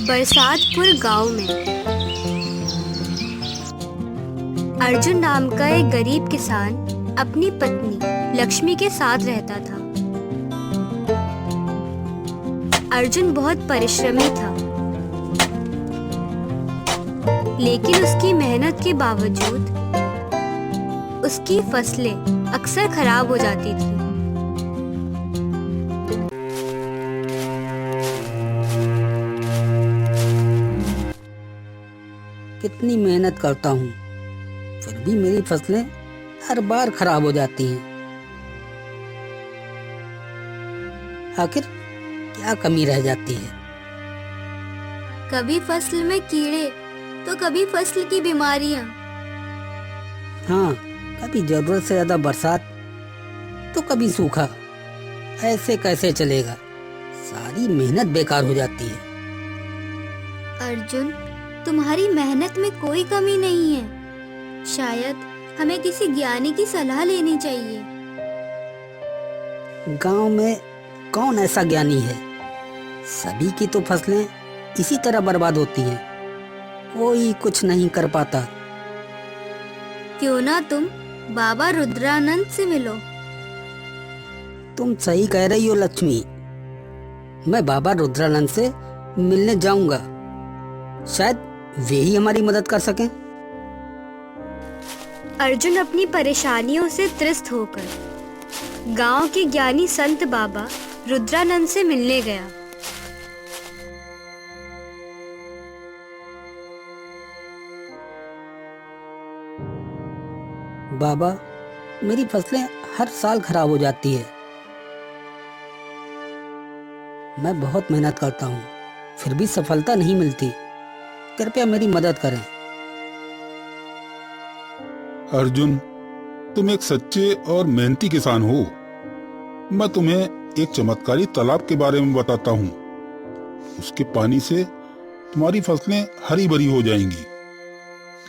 बरसातपुर गांव में अर्जुन नाम का एक गरीब किसान अपनी पत्नी लक्ष्मी के साथ रहता था। अर्जुन बहुत परिश्रमी था, लेकिन उसकी मेहनत के बावजूद उसकी फसलें अक्सर खराब हो जाती थी। कितनी मेहनत करता हूँ, फिर भी मेरी फसलें हर बार खराब हो जाती हैं। आखिर क्या कमी रह जाती है? कभी फसल में कीड़े तो कभी फसल की बीमारियां। हाँ, कभी जरूरत से ज्यादा बरसात तो कभी सूखा। ऐसे कैसे चलेगा? सारी मेहनत बेकार हो जाती है। अर्जुन, तुम्हारी मेहनत में कोई कमी नहीं है। शायद हमें किसी ज्ञानी की सलाह लेनी चाहिए। गांव में कौन ऐसा ज्ञानी है? सभी की तो फसलें इसी तरह बर्बाद होती हैं, कोई कुछ नहीं कर पाता। क्यों ना तुम बाबा रुद्रानंद से मिलो। तुम सही कह रही हो लक्ष्मी, मैं बाबा रुद्रानंद से मिलने जाऊंगा। शायद वे ही हमारी मदद कर सकें। अर्जुन अपनी परेशानियों से त्रस्त होकर गांव के ज्ञानी संत बाबा रुद्रानंद से मिलने गया। बाबा, मेरी फसलें हर साल खराब हो जाती है। मैं बहुत मेहनत करता हूँ, फिर भी सफलता नहीं मिलती। कृपया मेरी मदद करें। अर्जुन, तुम एक सच्चे और मेहनती किसान हो। मैं तुम्हें एक चमत्कारी तालाब के बारे में बताता हूँ। उसके पानी से तुम्हारी फसलें हरी भरी हो जाएंगी,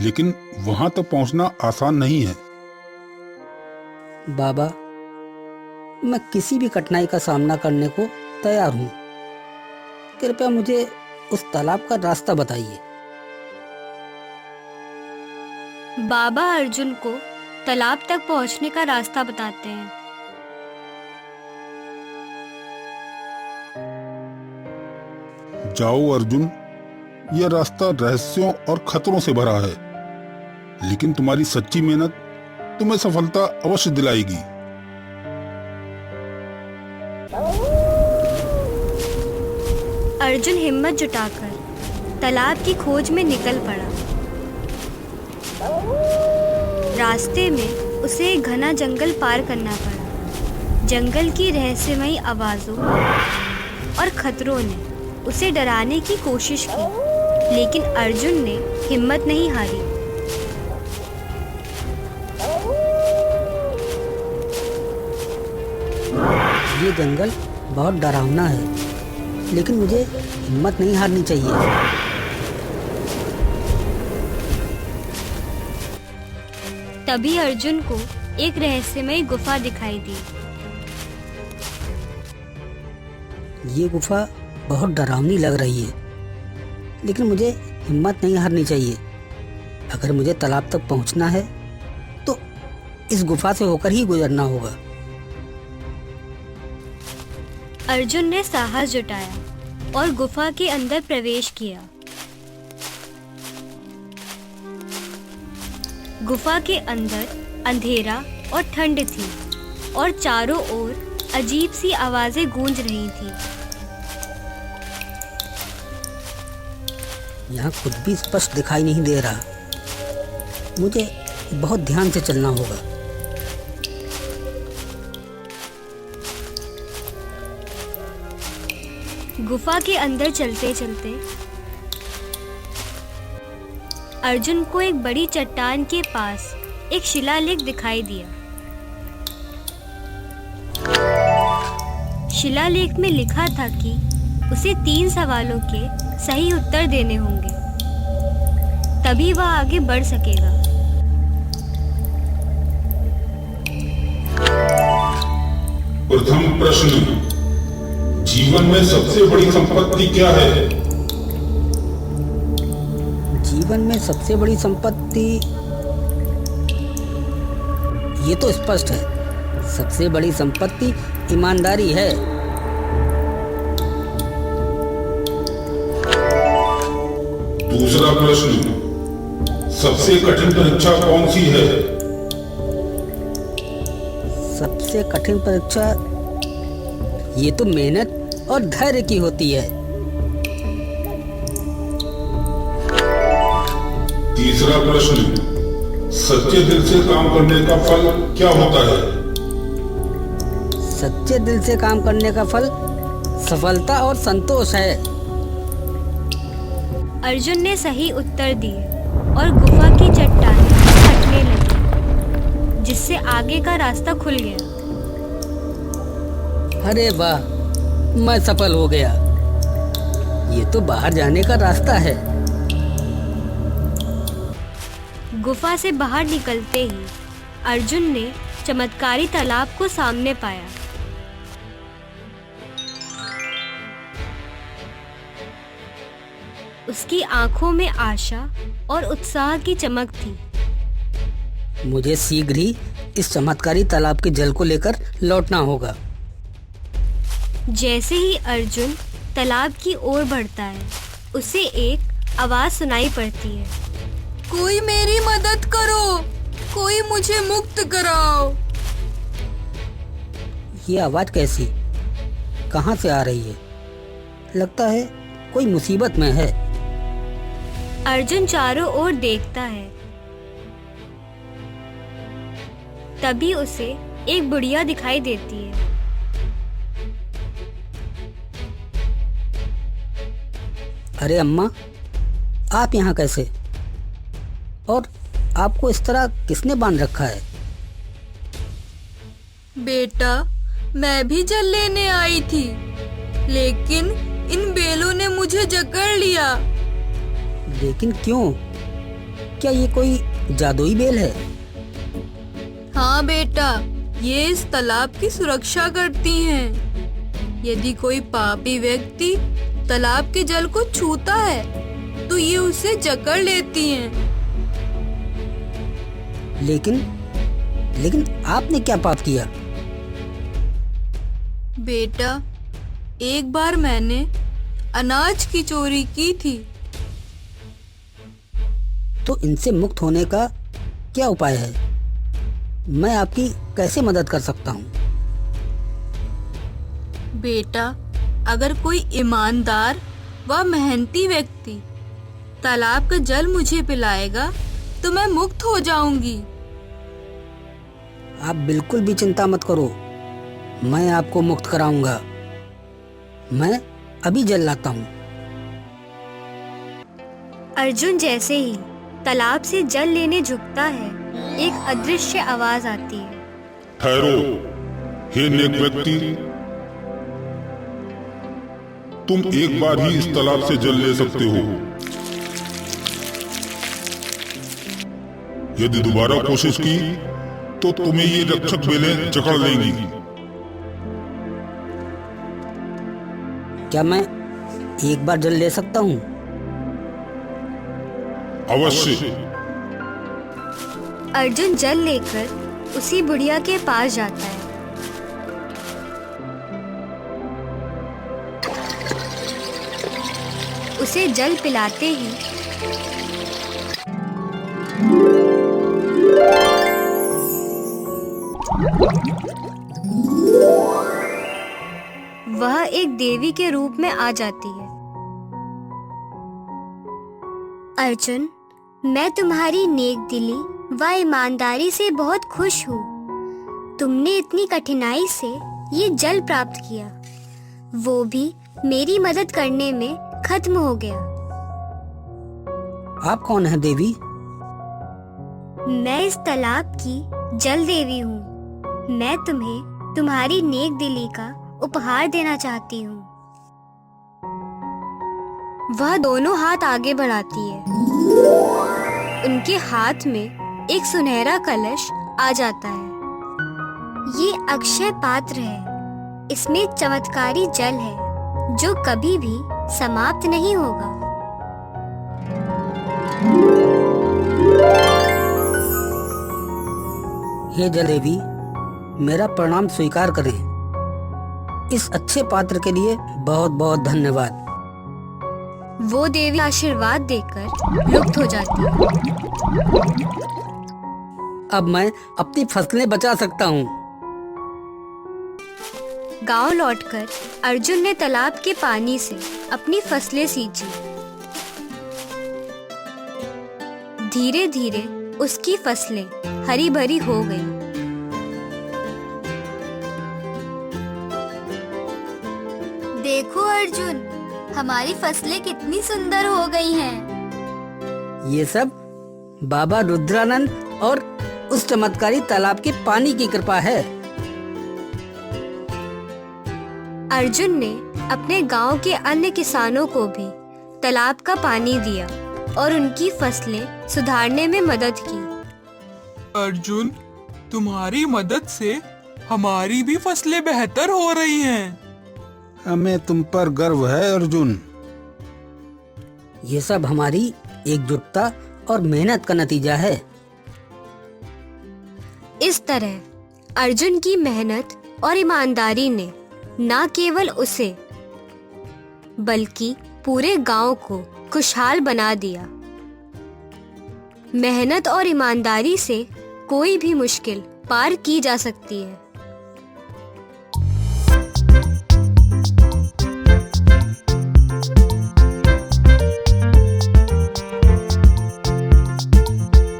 लेकिन वहां तक पहुंचना आसान नहीं है। बाबा, मैं किसी भी कठिनाई का सामना करने को तैयार हूँ। कृपया मुझे उस तालाब का रास्ता बताइए। बाबा अर्जुन को तालाब तक पहुंचने का रास्ता बताते हैं। जाओ अर्जुन, यह रास्ता रहस्यों और खतरों से भरा है, लेकिन तुम्हारी सच्ची मेहनत तुम्हें सफलता अवश्य दिलाएगी। अर्जुन हिम्मत जुटाकर तालाब की खोज में निकल पड़ा। रास्ते में उसे एक घना जंगल पार करना पड़ा। जंगल की रहस्यमयी आवाजों और खतरों ने उसे डराने की कोशिश की, लेकिन अर्जुन ने हिम्मत नहीं हारी। ये जंगल बहुत डरावना है, लेकिन मुझे हिम्मत नहीं हारनी चाहिए। तभी अर्जुन को एक रहस्यमयी गुफा दिखाई दी। ये गुफा बहुत डरावनी लग रही है, लेकिन मुझे हिम्मत नहीं हारनी चाहिए। अगर मुझे तालाब तक पहुंचना है तो इस गुफा से होकर ही गुजरना होगा। अर्जुन ने साहस जुटाया और गुफा के अंदर प्रवेश किया। गुफा के अंदर अंधेरा और ठंड थी और चारों ओर अजीब सी आवाजें गूंज रही थी। यहाँ कुछ भी स्पष्ट दिखाई नहीं दे रहा। मुझे बहुत ध्यान से चलना होगा। गुफा के अंदर चलते चलते अर्जुन को एक बड़ी चट्टान के पास एक शिलालेख दिखाई दिया। शिलालेख में लिखा था कि उसे 3 सवालों के सही उत्तर देने होंगे, तभी वह आगे बढ़ सकेगा। प्रथम प्रश्न, जीवन में सबसे बड़ी संपत्ति क्या है? जीवन में सबसे बड़ी संपत्ति, ये तो स्पष्ट है, सबसे बड़ी संपत्ति ईमानदारी है। दूसरा प्रश्न, सबसे कठिन परीक्षा कौन सी है? सबसे कठिन परीक्षा, ये तो मेहनत और धैर्य की होती है। तीसरा प्रश्न, सच्चे दिल से काम करने का फल क्या होता है? सच्चे दिल से काम करने का फल सफलता और संतोष है। अर्जुन ने सही उत्तर दिए और गुफा की चट्टानें हटने लगी, जिससे आगे का रास्ता खुल गया। अरे वाह, मैं सफल हो गया। ये तो बाहर जाने का रास्ता है। गुफा से बाहर निकलते ही अर्जुन ने चमत्कारी तालाब को सामने पाया। उसकी आंखों में आशा और उत्साह की चमक थी। मुझे शीघ्र ही इस चमत्कारी तालाब के जल को लेकर लौटना होगा। जैसे ही अर्जुन तालाब की ओर बढ़ता है, उसे एक आवाज सुनाई पड़ती है। कोई मेरी मदद करो, कोई मुझे मुक्त कराओ। ये आवाज कैसी, कहाँ से आ रही है? लगता है कोई मुसीबत में है। अर्जुन चारों ओर देखता है। तभी उसे एक बुढ़िया दिखाई देती है। अरे अम्मा, आप यहाँ कैसे? और आपको इस तरह किसने बांध रखा है? बेटा, मैं भी जल लेने आई थी, लेकिन इन बेलों ने मुझे जकड़ लिया। लेकिन क्यों? क्या ये कोई जादुई बेल है? हाँ बेटा, ये इस तालाब की सुरक्षा करती हैं। यदि कोई पापी व्यक्ति तालाब के जल को छूता है तो ये उसे जकड़ लेती हैं। लेकिन आपने क्या पाप किया? बेटा, एक बार मैंने अनाज की चोरी की थी। तो इनसे मुक्त होने का क्या उपाय है? मैं आपकी कैसे मदद कर सकता हूँ? बेटा, अगर कोई ईमानदार व मेहनती व्यक्ति तालाब का जल मुझे पिलाएगा तो मैं मुक्त हो जाऊंगी। आप बिल्कुल भी चिंता मत करो, मैं आपको मुक्त कराऊंगा। मैं अभी जल लाता हूँ। अर्जुन जैसे ही तालाब से जल लेने झुकता है, एक अदृश्य आवाज आती है। ठहरो, हे नेक व्यक्ति, तुम एक बार ही इस तालाब से जल ले सकते हो। यदि दोबारा कोशिश की तो तुम्हें ये रक्षक बेलें जकड़ लेंगी। क्या मैं एक बार जल ले सकता हूँ? अवश्य। अर्जुन जल लेकर उसी बुढ़िया के पास जाता है। उसे जल पिलाते ही वह एक देवी के रूप में आ जाती है। अर्जुन, मैं तुम्हारी नेक दिली व ईमानदारी से बहुत खुश हूँ। तुमने इतनी कठिनाई से ये जल प्राप्त किया, वो भी मेरी मदद करने में खत्म हो गया। आप कौन हैं देवी? मैं इस तालाब की जल देवी हूँ। मैं तुम्हें तुम्हारी नेक दिली का उपहार देना चाहती हूँ। वह दोनों हाथ आगे बढ़ाती है। उनके हाथ में एक सुनहरा कलश आ जाता है। ये अक्षय पात्र है इसमें चमत्कारी जल है जो कभी भी समाप्त नहीं होगा। हे जल देवी, मेरा प्रणाम स्वीकार करें। इस अच्छे पात्र के लिए बहुत बहुत धन्यवाद। वो देवी आशीर्वाद देकर लुप्त हो जाती है। अब मैं अपनी फसलें बचा सकता हूँ। गांव लौटकर अर्जुन ने तालाब के पानी से अपनी फसलें सींची। धीरे धीरे उसकी फसलें हरी भरी हो गईं। देखो अर्जुन, हमारी फसलें कितनी सुंदर हो गई हैं। ये सब बाबा रुद्रानंद और उस चमत्कारी तालाब के पानी की कृपा है। अर्जुन ने अपने गांव के अन्य किसानों को भी तालाब का पानी दिया और उनकी फसलें सुधारने में मदद की। अर्जुन, तुम्हारी मदद से हमारी भी फसलें बेहतर हो रही हैं। हमें तुम पर गर्व है अर्जुन। ये सब हमारी एकजुटता और मेहनत का नतीजा है। इस तरह अर्जुन की मेहनत और ईमानदारी ने न केवल उसे बल्कि पूरे गांव को खुशहाल बना दिया। मेहनत और ईमानदारी से कोई भी मुश्किल पार की जा सकती है।